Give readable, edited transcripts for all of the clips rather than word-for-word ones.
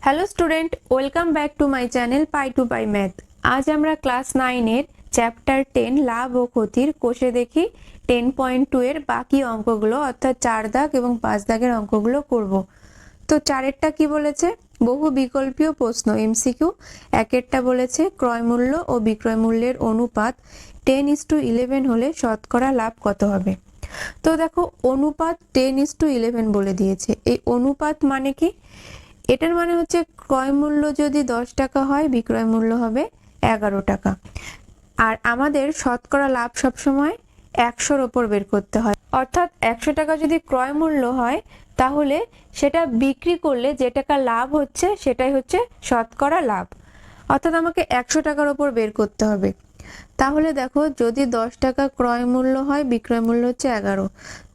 Hello student, welcome back to my channel pi to pi math. আজ আমরা class 9 এর chapter 10 লাভ ও ক্ষতির কোষে দেখি 10.2 এর বাকি অঙ্কগুলো, অর্থাৎ 4 দাগ এবং 5 দাগের অঙ্কগুলো করব। তো 4এরটা কি বলেছে? বহু বিকল্পীয় প্রশ্ন এমসিকিউ। 1এরটা বলেছে ক্রয় মূল্য ও বিক্রয় মূল্যের অনুপাত 10:11 হলে শতকরা লাভ কত হবে। তো দেখো, অনুপাত 10:11 বলে দিয়েছে। এই অনুপাত মানে কি? এটার মানে হচ্ছে ক্রয় মূল্য যদি 10 টাকা হয়, বিক্রয় মূল্য হবে 11 টাকা। আর আমাদের শতকরা লাভ সবসময় 100-র ওপর বের করতে হয়, অর্থাৎ 100 টাকা যদি ক্রয় মূল্য হয় তাহলে সেটা বিক্রি করলে যে টাকা লাভ হচ্ছে সেটাই হচ্ছে শতকরা লাভ, অর্থাৎ আমাকে 100 টাকার ওপর বের করতে হবে। তাহলে দেখো, যদি 10 টাকা ক্রয় মূল্য হয়, বিক্রয় মূল্য হচ্ছে 11,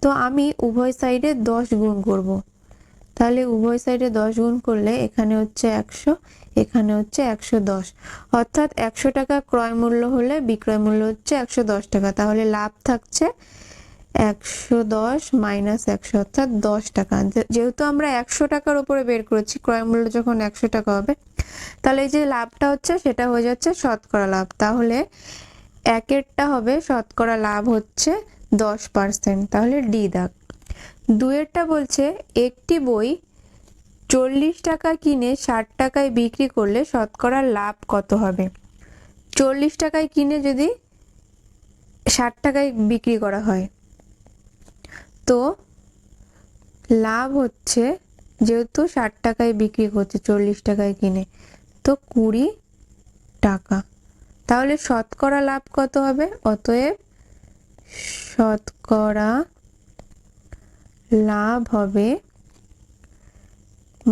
তো আমি উভয় সাইডে 10 গুণ করব। তাহলে উভয় সাইডে 10 গুণ করলে এখানে হচ্ছে 100, এখানে হচ্ছে 110, অর্থাৎ 100 টাকা ক্রয় মূল্য হলে বিক্রয় মূল্য হচ্ছে 110 টাকা। তাহলে লাভ থাকছে 110 মাইনাস 100, অর্থাৎ 10 টাকা। যেহেতু আমরা 100 টাকার উপরে বের করেছি, ক্রয় মূল্য যখন 100 টাকা হবে, তাহলে এই যে লাভটা হচ্ছে সেটা হয়ে যাচ্ছে শতকরা লাভ। তাহলে 1এরটা হবে শতকরা লাভ হচ্ছে 10%, তাহলে ডি দাগ। 2এরটা বলছে একটি বই 40 টাকা কিনে 60 টাকায় বিক্রি করলে শতকরা লাভ কত হবে। 40 টাকায় কিনে যদি 60 টাকায় বিক্রি করা হয়, তো লাভ হচ্ছে, যেহেতু 60 টাকায় বিক্রি করছে 40 টাকায় কিনে, তো 20 টাকা। তাহলে শতকরা লাভ কত হবে? অতএব শতকরা লাভ হবে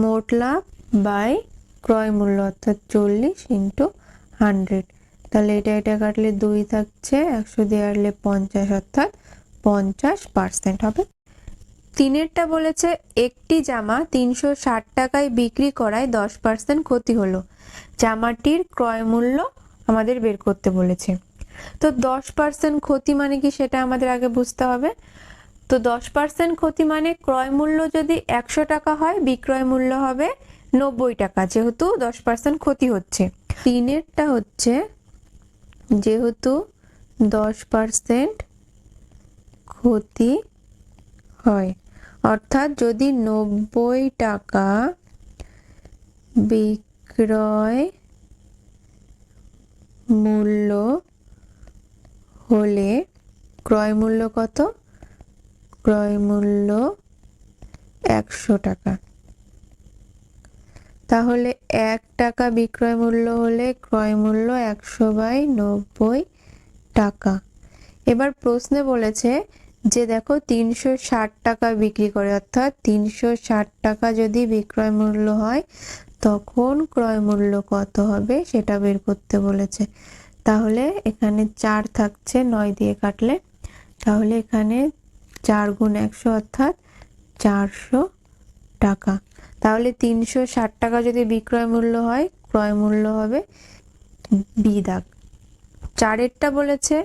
মোট লাভ বাই ক্রয় মূল্য, অর্থাৎ 40 × 100। তাহলে এটা কাটলে 2 থাকছে, 100 দিয়ে কাটলে 50, অর্থাৎ 50% হবে। 3এরটা বলেছে একটি জামা 360 টাকায় বিক্রি করায় 10% ক্ষতি হলো। জামাটির ক্রয় মূল্য আমাদের বের করতে বলেছে। তো 10% ক্ষতি মানে কি সেটা আমাদের আগে বুঝতে হবে। তো 10% ক্ষতি মানে ক্রয় মূল্য যদি 100 টাকা হয়, বিক্রয় মূল্য হবে 90 টাকা, যেহেতু 10% ক্ষতি হচ্ছে। 3এরটা হচ্ছে যেহেতু 10% ক্ষতি হয়, অর্থাৎ যদি 90 টাকা বিক্রয় মূল্য হলে ক্রয় মূল্য কত? ক্রয় মূল্য 100 টাকা। তাহলে 1 টাকা বিক্রয় মূল্য হলে ক্রয় মূল্য 100/90 টাকা। এবার প্রশ্নে বলেছে যে দেখো 360 টাকা বিক্রি করে, অর্থাৎ 360 টাকা যদি বিক্রয় মূল্য হয় তখন ক্রয় মূল্য কত হবে সেটা বের করতে বলেছে। তাহলে এখানে 4 থাকছে 9 দিয়ে কাটলে, তাহলে এখানে 4 গুণ 100, অর্থাৎ 400 টাকা। তাহলে 360 টাকা যদি বিক্রয় মূল্য হয়, ক্রয় মূল্য হবে বি দাগ। 4এরটা বলেছে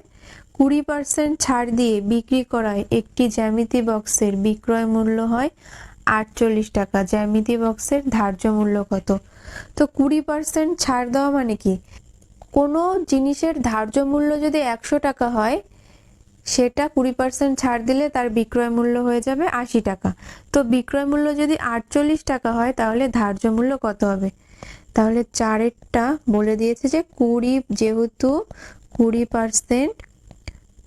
20% ছাড় দিয়ে বিক্রি করায় একটি জ্যামিতি বক্সের বিক্রয় মূল্য হয় 48 টাকা। জ্যামিতি বক্সের ধার্য মূল্য কত? তো 20% ছাড় দেওয়া মানে কি? কোনো জিনিসের ধার্য মূল্য যদি 100 টাকা হয়, সেটা 20% ছাড় দিলে তার বিক্রয় মূল্য হয়ে যাবে 80 টাকা। তো বিক্রয় মূল্য যদি 48 টাকা হয়, তাহলে ধার্য মূল্য কত হবে? তাহলে 4এরটা বলে দিয়েছে যে যেহেতু 20%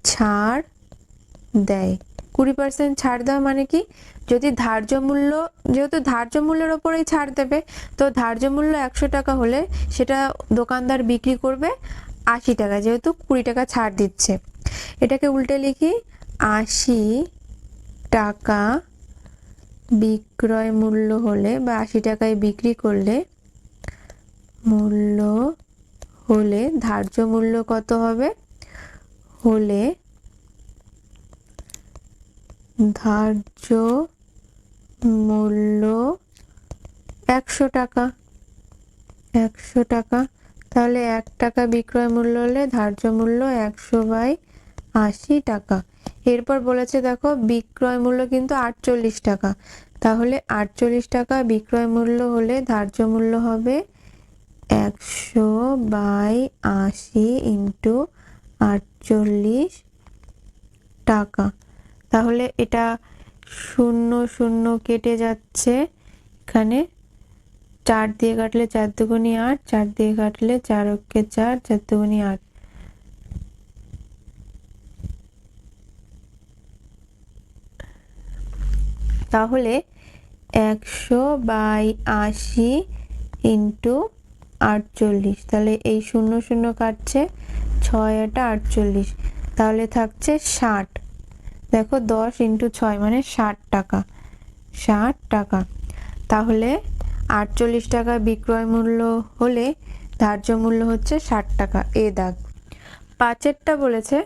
ছাড় দেয়। 20% ছাড় দেওয়া মানে কি? যদি ধার্য মূল্য, যেহেতু ধার্য মূল্যের ওপরেই ছাড় দেবে, তো ধার্য মূল্য 100 টাকা হলে সেটা দোকানদার বিক্রি করবে 80 টাকা, যেহেতু 20 টাকা ছাড় দিচ্ছে। এটাকে উল্টে লিখি, 80 টাকা বিক্রয় মূল্য হলে বা 80 টাকায় বিক্রি করলে মূল্য হলে ধার্য মূল্য কত হবে? হলে ধার্য মূল্য 100 টাকা। 100 টাকা, তাহলে 1 টাকা বিক্রয় মূল্য হলে ধার্য মূল্য 100/80 টাকা। এরপর বলেছে দেখো বিক্রয় মূল্য কিন্তু 48 টাকা, তাহলে 48 টাকা বিক্রয় মূল্য হলে ধার্য মূল্য হবে 100/80 ইন্টু 48 টাকা। তাহলে এটা 0 কেটে যাচ্ছে, এখানে 4 দিয়ে কাটলে 4 দুগুণী 8, 4 দিয়ে কাটলে 4 অক্ষে 4, 4 দুগুণী 8। তাহলে 100/80 ইন্টু 48, তাহলে এই 0 কাটছে, 6 8 48, তাহলে থাকছে 60। দেখো 10 ইন্টু 6 মানে 60 টাকা, 60 টাকা। তাহলে 48 টাকা বিক্রয় মূল্য হলে ধার্য মূল্য হচ্ছে 60 টাকা। এ দাগ। 5এরটা বলেছে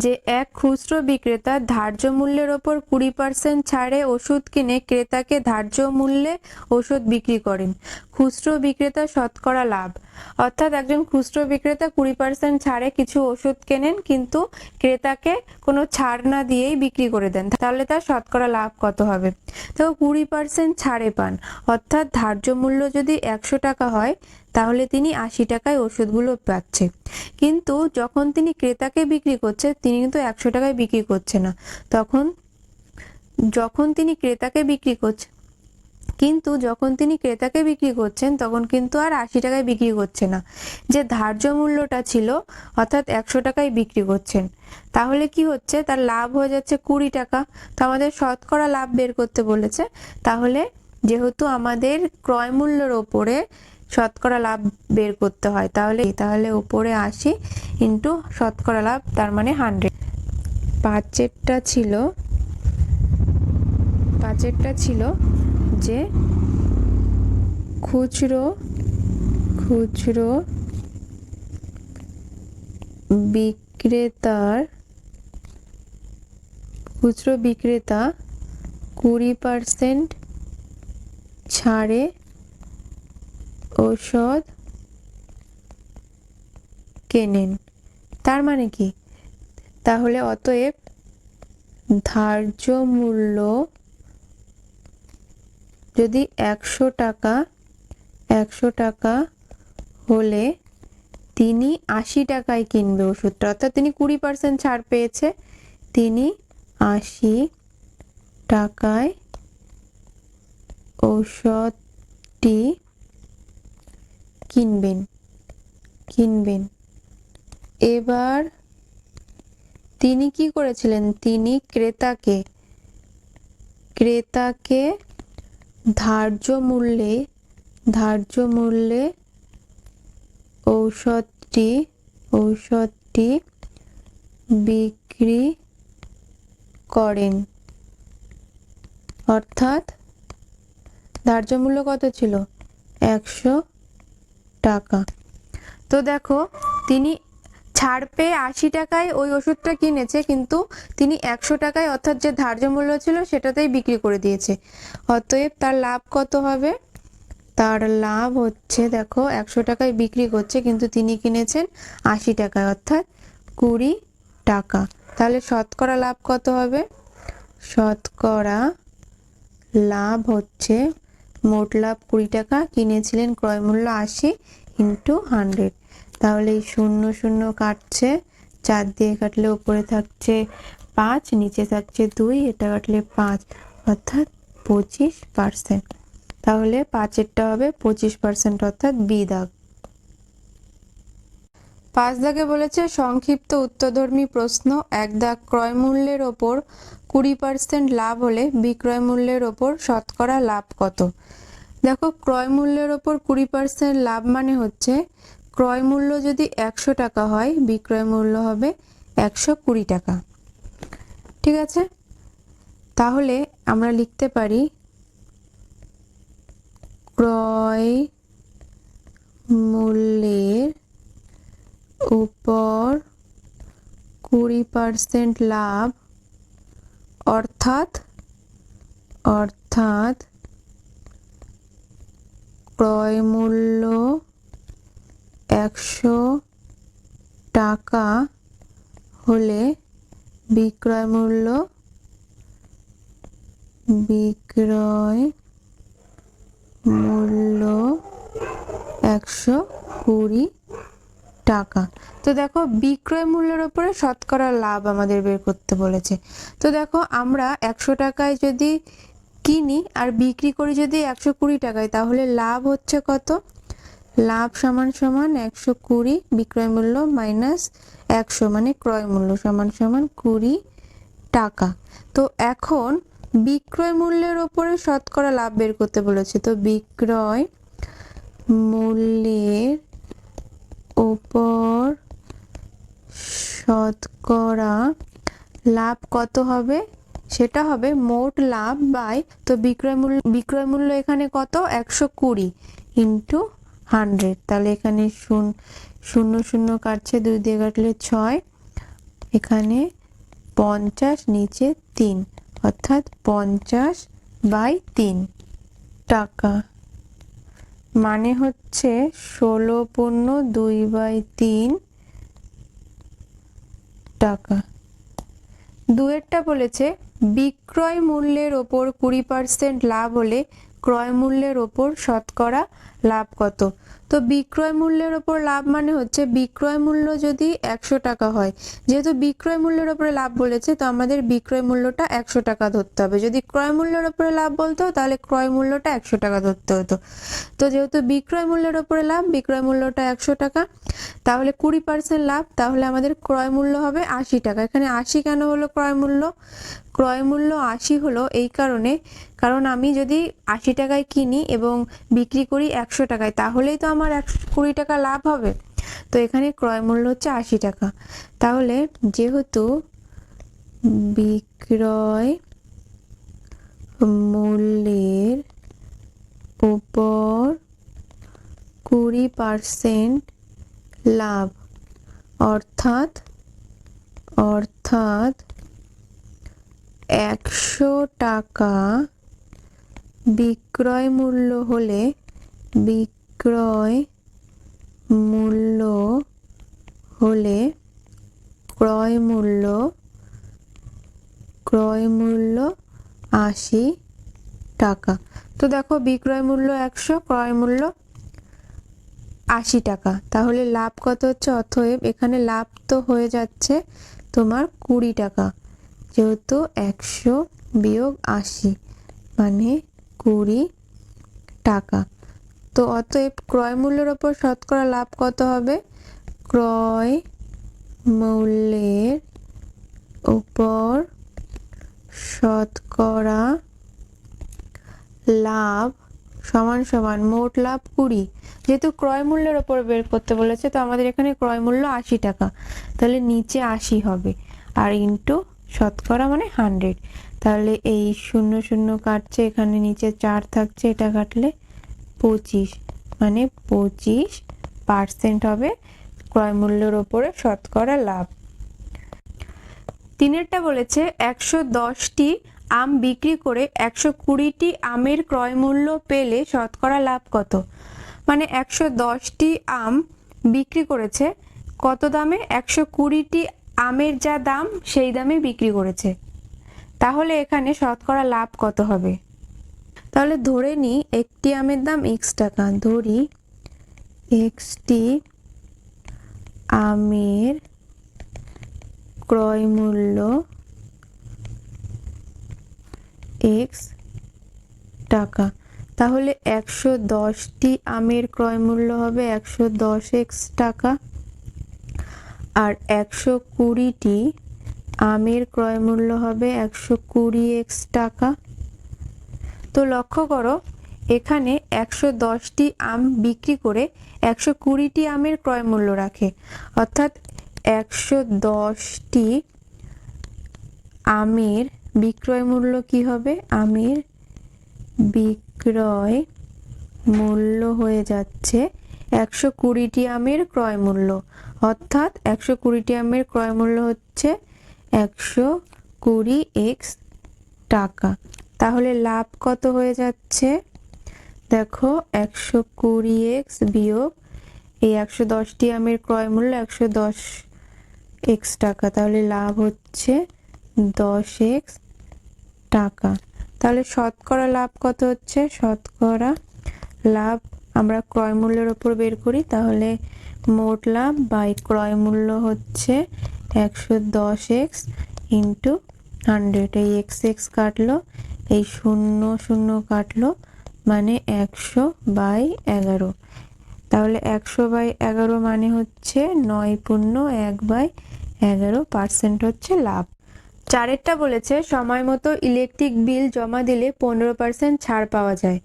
যে এক খুচরো বিক্রেতা ধার্য মূল্যের ওপর 20% ছাড়ে ওষুধ কিনে ক্রেতাকে ধার্য মূল্যে ওষুধ বিক্রি করেন। খুচরো বিক্রেতা শতকরা লাভ, অর্থাৎ একজন খুচরো বিক্রেতা 20% ছাড়ে কিছু ওষুধ কেনেন, কিন্তু ক্রেতাকে কোনো ছাড় না দিয়েই বিক্রি করে দেন, তাহলে তার শতকরা লাভ কত হবে? তো 20% ছাড়ে পান, অর্থাৎ ধার্য মূল্য যদি 100 টাকা হয় তাহলে তিনি 80 টাকায় ওষুধগুলো পাচ্ছে। কিন্তু যখন তিনি ক্রেতাকে বিক্রি করছে, তিনি কিন্তু 100 টাকায় বিক্রি করছে না, যখন তিনি ক্রেতাকে বিক্রি করছেন তখন কিন্তু আর 80 টাকায় বিক্রি করছে না, যে ধার্য মূল্যটা ছিল অর্থাৎ 100 টাকায় বিক্রি করছেন। তাহলে কি হচ্ছে, তার লাভ হয়ে যাচ্ছে 20 টাকা। তো আমাদের শতকরা লাভ বের করতে বলেছে, তাহলে যেহেতু আমাদের ক্রয় মূল্যের ওপরে শতকরা লাভ বের করতে হয়, তাহলে উপরে 80 ইন্টু শতকরা লাভ, তার মানে 100। পাঁচেরটা ছিল যে খুচরো বিক্রেতা 20% ছাড়ে ঔষধ কেনেন। তার মানে কি? তাহলে অতএব ধার্য মূল্য যদি 100 টাকা হলে তিনি 80 টাকায় কিনবে ওষুধটা, অর্থাৎ তিনি 20% ছাড় পেয়েছে, তিনি 80 টাকায় ঔষধটি কিনবেন। এবার তিনি কি করেছিলেন, তিনি ক্রেতাকে ধার্য মূল্যে ঔষধটি বিক্রি করেন, অর্থাৎ ধার্য মূল্য কত ছিল? 100 টাকা। তো দেখো, তিনি ছাড় পেয়ে 80 টাকায় ওই ওষুধটা কিনেছে, কিন্তু তিনি 100 টাকায় অর্থাৎ যে ধার্য মূল্য ছিল সেটাতেই বিক্রি করে দিয়েছে। অতএব তার লাভ কত হবে? তার লাভ হচ্ছে, দেখো 100 টাকায় বিক্রি করছে কিন্তু তিনি কিনেছেন 80 টাকায়, অর্থাৎ 20 টাকা। তাহলে শতকরা লাভ কত হবে? শতকরা লাভ হচ্ছে, মোট লাভ 20 টাকা, কিনেছিলেন ক্রয় মূল্য 80 ইন্টু 100। তাহলে এই 0 কাটছে, 4 দিয়ে কাটলে উপরে থাকছে 5, নিচে থাকছে 2, এটা কাটলে 5, অর্থাৎ 25%। তাহলে 5এরটা হবে 25%, অর্থাৎ বি দাগ। 5 দাগে বলেছে সংক্ষিপ্ত উত্তরধর্মী প্রশ্ন। 1 দাগ, ক্রয় মূল্যের ওপর 20% লাভ হলে বিক্রয় মূল্যের ওপর শতকরা লাভ কত? দেখো, ক্রয় মূল্যের ওপর 20% লাভ মানে হচ্ছে ক্রয় মূল্য যদি 100 টাকা হয়, বিক্রয় মূল্য হবে 120 টাকা। ঠিক আছে, তাহলে আমরা লিখতে পারি ক্রয় মূল্যের উপর 20% লাভ, অর্থাৎ ক্রয় মূল্য 100 টাকা হলে বিক্রয় মূল্য বিক্রয় মূল্য 120 টাকা। তো দেখো বিক্রয় মূল্যের উপরে শতকরা লাভ আমাদের বের করতে বলেছে। তো দেখো আমরা 100 টাকায় যদি কিনি আর বিক্রি করি যদি 120 টাকায়, তাহলে লাভ হচ্ছে কত? লাভ সমান সমান 120 বিক্রয় মূল্য মাইনাস 100 মানে ক্রয় মূল্য সমান সমান 20 টাকা। তো এখন বিক্রয় মূল্যের ওপরে শতকরা লাভ বের করতে বলেছে। তো বিক্রয় মূল্যের ওপর শতকরা লাভ কত হবে? সেটা হবে মোট লাভ বাই, তো বিক্রয় মূল্য এখানে কত? 120 ইন্টু 100। তাহলে এখানে শূন্য শূন্য কাটছে, 2 দিয়ে কাটলে 6, এখানে 50, নিচে 3, অর্থাৎ 50/3 টাকা, মানে হচ্ছে 16.2/3 টাকা। দুয়েরটা বলেছে বিক্রয় মূল্যের ওপর 20% লাভ হলে ক্রয় মূল্যের ওপর শতকরা লাভ কত? তো বিক্রয় মূল্যের ওপর লাভ মানে হচ্ছে বিক্রয় মূল্য যদি 100 টাকা হয়, যেহেতু বিক্রয় মূল্যের ওপরে লাভ বলেছে তো আমাদের বিক্রয় মূল্যটা 100 টাকা ধরতে হবে। যদি ক্রয় মূল্যের ওপরে লাভ বলতো তাহলে ক্রয় মূল্যটা 100 টাকা ধরতে হতো। তো যেহেতু বিক্রয় মূল্যের ওপরে লাভ, বিক্রয় মূল্যটা 100 টাকা, তাহলে 20% লাভ, তাহলে আমাদের ক্রয় মূল্য হবে 80 টাকা। এখানে 80 কেন হলো ক্রয় মূল্য? ক্রয় মূল্য 80 হলো এই কারণে, কারণ আমি যদি 80 টাকায় কিনি এবং বিক্রি করি 100 টাকায়, তাহলেই তো আমার 120 টাকা লাভ হবে। তো এখানে ক্রয় মূল্য হচ্ছে 80 টাকা। তাহলে যেহেতু বিক্রয় মূল্যের উপর 20% লাভ, অর্থাৎ 100 টাকা বিক্রয় মূল্য হলে ক্রয় মূল্য 80 টাকা। তো দেখো বিক্রয় মূল্য 100, ক্রয় মূল্য 80 টাকা, তাহলে লাভ কত হচ্ছে? অতএব এখানে লাভ তো হয়ে যাচ্ছে তোমার 20 টাকা, যেহেতু 100 বিয়োগ 80 মানে 20 টাকা। তো অতএব ক্রয় মূল্যের ওপর শতকরা লাভ কত হবে? ক্রয় মূল্যের উপর শতকরা লাভ সমান সমান মোট লাভ 20, যেহেতু ক্রয় মূল্যের ওপর বের করতে বলেছে তো আমাদের এখানে ক্রয় মূল্য 80 টাকা, তাহলে নিচে 80 হবে আর ইন্টু শতকরা মানে 100। তাহলে এই শূন্য শূন্য কাটছে, এখানে নিচে 4 থাকছে, এটা কাটলে 25 মানে 25% হবে ক্রয় মূল্যের ওপরে শতকরা লাভ। তিনেরটা বলেছে 110টি আম বিক্রি করে 120টি আমের ক্রয় মূল্য পেলে শতকরা লাভ কত? মানে 110টি আম বিক্রি করেছে কত দামে? 120টি আমের যা দাম সেই দামে বিক্রি করেছে, তাহলে এখানে শতকরা লাভ কত হবে? তাহলে ধরে নিই একটি আমের দাম x টাকা, ধরি xটি আমের ক্রয় মূল্য x টাকা, তাহলে 110টি আমের ক্রয় মূল্য হবে 110x টাকা, আর 120টি আমের ক্রয় মূল্য হবে 120x টাকা। তো লক্ষ্য করো এখানে 110টি আম বিক্রি করে 120টি আমের ক্রয় মূল্য রাখে, অর্থাৎ 110টি আমের বিক্রয় মূল্য কি হবে? আমের বিক্রয় মূল্য হয়ে যাচ্ছে 120টি আমের ক্রয় মূল্য, অর্থাৎ 120টি আমের ক্রয় মূল্য হচ্ছে 120x টাকা। তাহলে লাভ কত হয়ে যাচ্ছে? দেখো 120x বিয়োগ এই 110টি আমের ক্রয় মূল্য 110x টাকা, তাহলে লাভ হচ্ছে 10x টাকা। তাহলে শতকরা লাভ কত হচ্ছে? শতকরা লাভ আমরা ক্রয় মূল্যের উপর বের করি, তাহলে মোট লাভ বাই ক্রয় মূল্য হচ্ছে 110x ইন্টু 100। এই এক্স এক্স কাটলো, এই 0 0 কাটলো, মানে 100/11। তাহলে 100/11 মানে হচ্ছে 9.1/11% হচ্ছে লাভ। চারেরটা বলেছে সময় মতো ইলেকট্রিক বিল জমা দিলে 15% ছাড় পাওয়া যায়।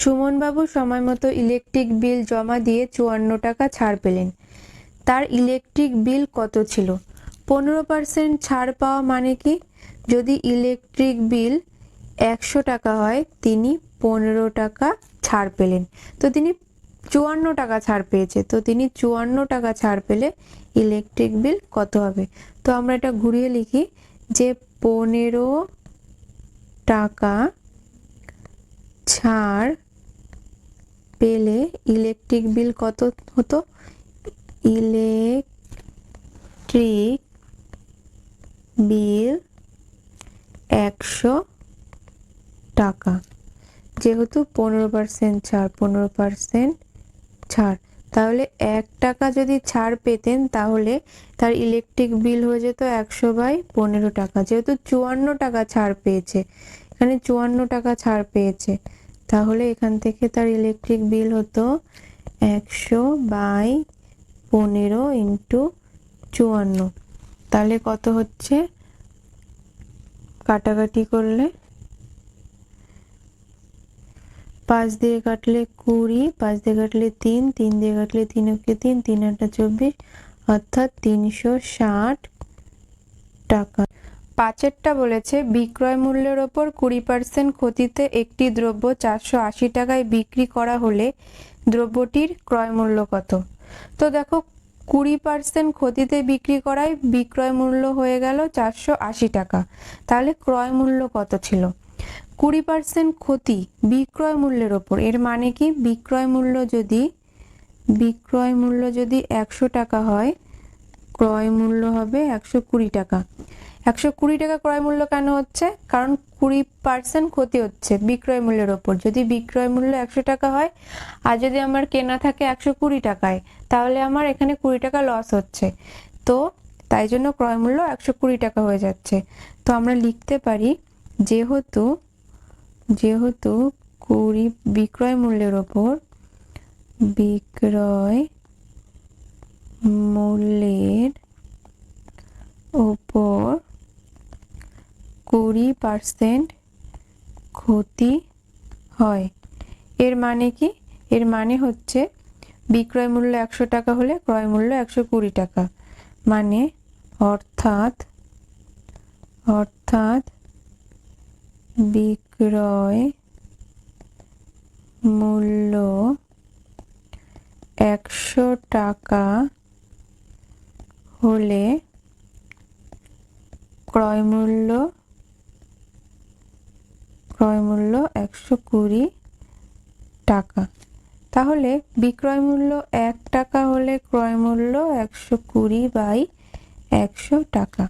সুমনবাবু সময় মতো ইলেকট্রিক বিল জমা দিয়ে 54 টাকা ছাড় পেলেন। তার ইলেকট্রিক বিল কত ছিল? 15% ছাড় পাওয়া মানে কি? যদি ইলেকট্রিক বিল 100 টাকা হয়, তিনি 15 টাকা ছাড় পেলেন, তো তিনি 54 টাকা ছাড় পেয়েছে, তো তিনি 54 টাকা ছাড় পেলে ইলেকট্রিক বিল কত হবে? তো আমরা এটা ঘুরিয়ে লিখি যে 15 টাকা ছাড় পেলে ইলেকট্রিক বিল কত হতো? ইলেকট্রিক বিল 100 টাকা, যেহেতু 15% ছাড়, 15% ছাড়, তাহলে 1 টাকা যদি ছাড় পেতেন তাহলে তার ইলেকট্রিক বিল হয়ে যেত 100/15 টাকা। যেহেতু 54 টাকা ছাড় পেয়েছে, এখানে 54 টাকা ছাড় পেয়েছে, তাহলে এখান থেকে তার ইলেকট্রিক বিল হতো 100/15 ইন্টু 54। তাহলে কত হচ্ছে? কাটাকাটি করলে 5 দিয়ে কাটলে 20, 5 দিয়ে কাটলে 3, 3 দিয়ে কাটলে 3 × 3, 3 × 8 = 24, অর্থাৎ 360 টাকা। পাঁচেরটা বলেছে বিক্রয় মূল্যের ওপর 20% ক্ষতিতে একটি দ্রব্য 480 টাকায় বিক্রি করা হলে দ্রব্যটির ক্রয় মূল্য কত? তো দেখো 20% ক্ষতিতে বিক্রি করায় বিক্রয় মূল্য হয়ে গেল 480 টাকা, তাহলে ক্রয় মূল্য কত ছিল? 20% ক্ষতি বিক্রয় মূল্যের ওপর, এর মানে কি? বিক্রয় মূল্য যদি 100 টাকা হয়, ক্রয় মূল্য হবে 120 টাকা। 120 টাকা ক্রয় মূল্য কেন হচ্ছে? কারণ 20% ক্ষতি হচ্ছে বিক্রয় মূল্যের ওপর। যদি বিক্রয় মূল্য 100 টাকা হয় আর যদি আমার কেনা থাকে 120 টাকায়, তাহলে আমার এখানে 20 টাকা লস হচ্ছে, তো তাই জন্য ক্রয় মূল্য 120 টাকা হয়ে যাচ্ছে। তো আমরা লিখতে পারি যেহেতু বিক্রয় মূল্যের ওপর 20% ক্ষতি হয়। এর মানে কি? এর মানে হচ্ছে বিক্রয় মূল্য 100 টাকা হলে ক্রয় মূল্য 120 টাকা, মানে অর্থাৎ বিক্রয় মূল্য 100 টাকা হলে ক্রয় মূল্য 120 টাকা। তাহলে বিক্রয় মূল্য 1 টাকা হলে ক্রয় মূল্য 120/100 টাকা।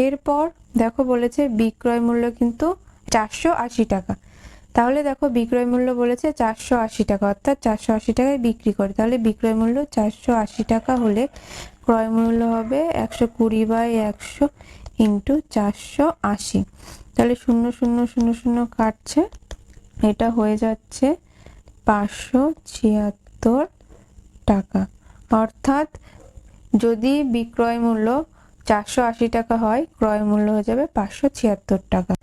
এরপর দেখো বলেছে বিক্রয় মূল্য কিন্তু 480 টাকা, তাহলে দেখো বিক্রয় মূল্য বলেছে 480 টাকা, অর্থাৎ 480 টাকায় বিক্রি করে, তাহলে বিক্রয় মূল্য 480 টাকা হলে ক্রয় মূল্য হবে 120/100 ইন্টু 480। তাহলে 0 0 0 0 কাটছে, এটা হয়ে যাচ্ছে 576 টাকা। অর্থাৎ যদি বিক্রয় মূল্য 480 টাকা হয়, ক্রয় মূল্য হয়ে যাবে 576 টাকা।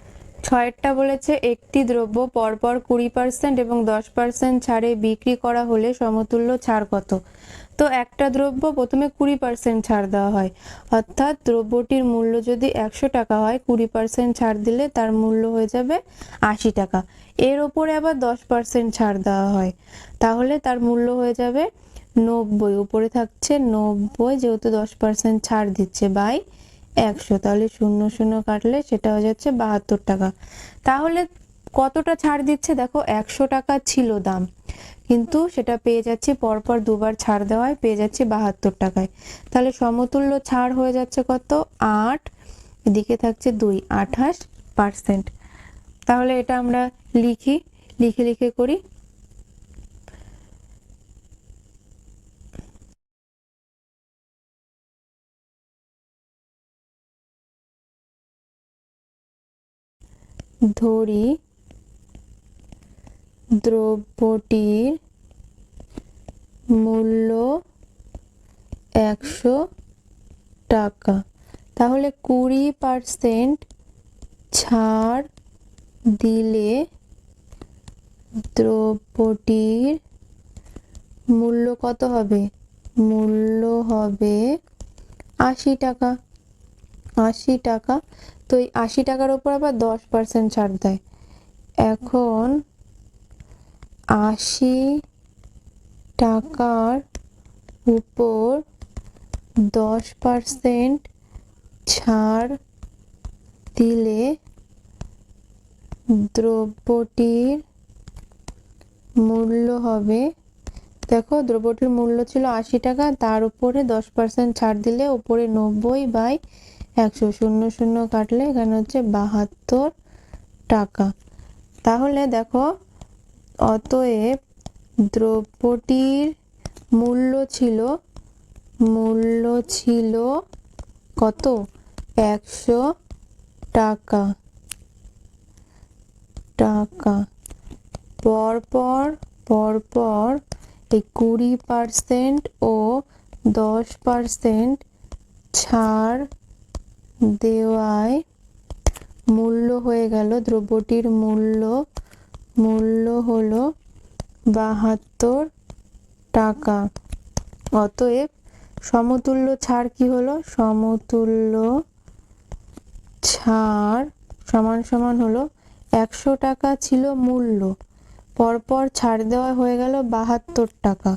ছয়েরটা বলেছে একটি দ্রব্য পরপর 20% এবং 10% ছাড়ে বিক্রি করা হলে সমতুল্য ছাড় কত? তো একটা দ্রব্য প্রথমে 20% ছাড় দেওয়া হয়, অর্থাৎ দ্রব্যটির মূল্য যদি 100 টাকা হয়, 20% ছাড় দিলে তার মূল্য হয়ে যাবে 80 টাকা। এর ওপরে আবার 10% ছাড় দেওয়া হয়, তাহলে তার মূল্য হয়ে যাবে 90। উপরে থাকছে 90, যেহেতু 10% ছাড় দিচ্ছে, বাই 100, তাহলে 0 0 কাটলে সেটা হয়ে যাচ্ছে 72 টাকা। তাহলে কতটা ছাড় দিচ্ছে? দেখো 100 টাকা ছিল দাম, কিন্তু সেটা পেয়ে যাচ্ছি পরপর দুবার ছাড় দেওয়ায় পেয়ে যাচ্ছি 72 টাকায়। তাহলে সমতুল্য ছাড় হয়ে যাচ্ছে কত? 8, এদিকে থাকছে 2, 28%। তাহলে এটা আমরা লিখে লিখে করি। ধরি দ্রব্যটির মূল্য 100 টাকা। তাহলে 20% ছাড় দিলে দ্রব্যটির মূল্য কত হবে? মূল্য হবে 80 টাকা। 80 টাকা। তো এই 80 টাকার উপর আবার 10% ছাড় দেয়। এখন 80 টাকার উপর 10% ছাড় দিলে দ্রব্যটির মূল্য হবে, দেখো দ্রব্যটির মূল্য ছিল 80 টাকা, তার উপরে 10% ছাড় দিলে উপরে 90/100, 00 কাটলে এখানে হচ্ছে 72 টাকা। তাহলে দেখো অতএব দ্রব্যটির মূল্য ছিল কত? 100 টাকা। পরপর এই 20% ও 10% ছাড় দেওয়ায় মূল্য হয়ে গেল, দ্রব্যটির মূল্য হলো 72 টাকা। অতএব সমতুল্য ছাড় কি হলো? সমতুল্য ছাড় সমান হলো 100 টাকা ছিল মূল্য, পরপর ছাড় দেওয়া হয়ে গেল 72 টাকা।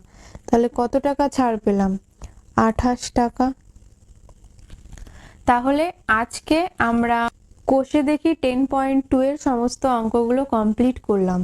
তাহলে কত টাকা ছাড় পেলাম? 28 টাকা। তাহলে আজকে আমরা কোষে দেখি 10.2 এর সমস্ত অঙ্কগুলো কমপ্লিট করলাম।